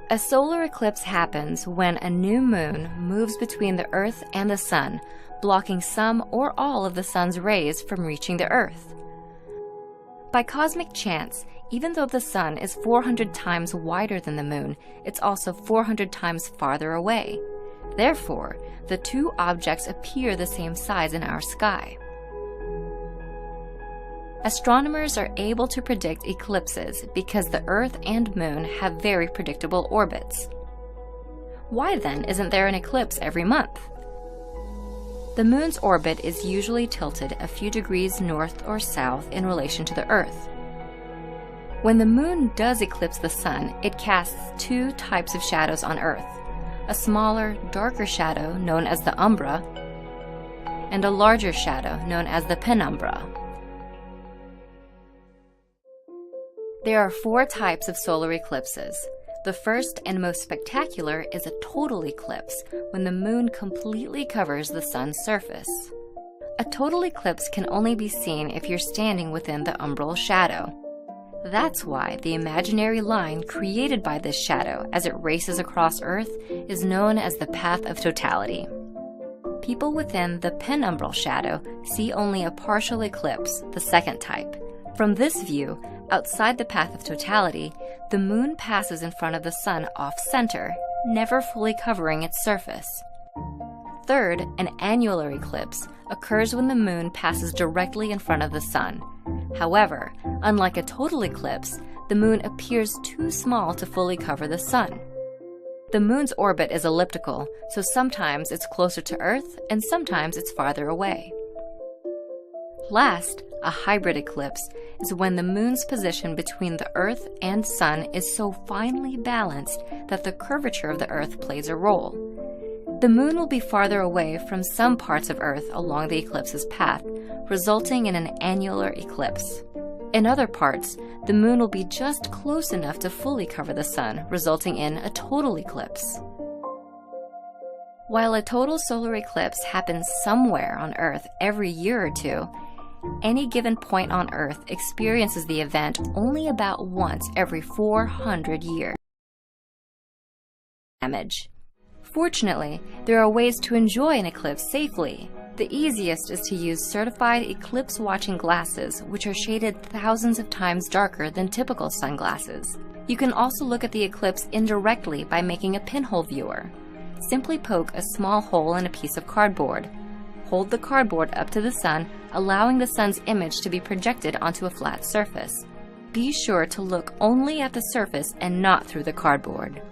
A solar eclipse happens when a new moon moves between the Earth and the Sun, blocking some or all of the Sun's rays from reaching the Earth. By cosmic chance, even though the Sun is 400 times wider than the Moon, it's also 400 times farther away. Therefore, the two objects appear the same size in our sky. Astronomers are able to predict eclipses because the Earth and Moon have very predictable orbits. Why then isn't there an eclipse every month? The Moon's orbit is usually tilted a few degrees north or south in relation to the Earth. When the Moon does eclipse the Sun, it casts two types of shadows on Earth: a smaller, darker shadow known as the umbra, and a larger shadow known as the penumbra. There are four types of solar eclipses. The first and most spectacular is a total eclipse, when the Moon completely covers the Sun's surface. A total eclipse can only be seen if you're standing within the umbral shadow. That's why the imaginary line created by this shadow as it races across Earth is known as the path of totality. People within the penumbral shadow see only a partial eclipse, the second type. From this view, outside the path of totality, the Moon passes in front of the Sun off-center, never fully covering its surface. Third, an annular eclipse occurs when the Moon passes directly in front of the Sun. However, unlike a total eclipse, the Moon appears too small to fully cover the Sun. The Moon's orbit is elliptical, so sometimes it's closer to Earth and sometimes it's farther away. Last, a hybrid eclipse is when the Moon's position between the Earth and Sun is so finely balanced that the curvature of the Earth plays a role. The Moon will be farther away from some parts of Earth along the eclipse's path, resulting in an annular eclipse. In other parts, the Moon will be just close enough to fully cover the Sun, resulting in a total eclipse. While a total solar eclipse happens somewhere on Earth every year or two, any given point on Earth experiences the event only about once every 400 years. Fortunately, there are ways to enjoy an eclipse safely. The easiest is to use certified eclipse-watching glasses, which are shaded thousands of times darker than typical sunglasses. You can also look at the eclipse indirectly by making a pinhole viewer. Simply poke a small hole in a piece of cardboard. Hold the cardboard up to the Sun, allowing the Sun's image to be projected onto a flat surface. Be sure to look only at the surface and not through the cardboard.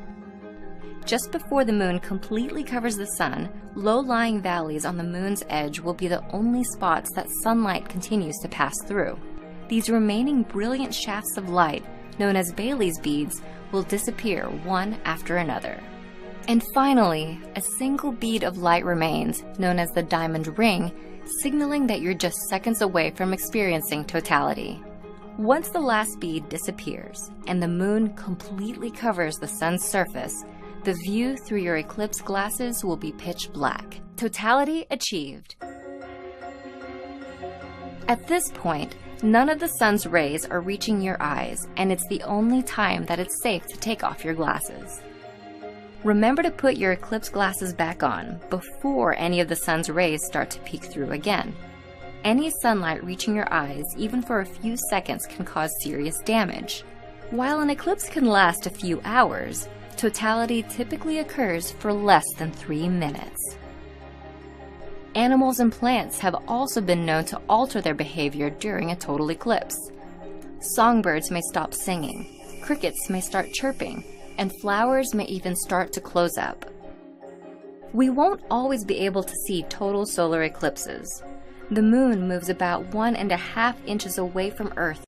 Just before the Moon completely covers the Sun, low-lying valleys on the Moon's edge will be the only spots that sunlight continues to pass through. These remaining brilliant shafts of light, known as Bailey's beads, will disappear one after another. And finally, a single bead of light remains, known as the diamond ring, signaling that you're just seconds away from experiencing totality. Once the last bead disappears, and the Moon completely covers the Sun's surface, the view through your eclipse glasses will be pitch black. Totality achieved. At this point, none of the Sun's rays are reaching your eyes, and it's the only time that it's safe to take off your glasses. Remember to put your eclipse glasses back on before any of the Sun's rays start to peek through again. Any sunlight reaching your eyes, even for a few seconds, can cause serious damage. While an eclipse can last a few hours, totality typically occurs for less than 3 minutes. Animals and plants have also been known to alter their behavior during a total eclipse. Songbirds may stop singing, crickets may start chirping, and flowers may even start to close up. We won't always be able to see total solar eclipses. The Moon moves about 1.5 inches away from Earth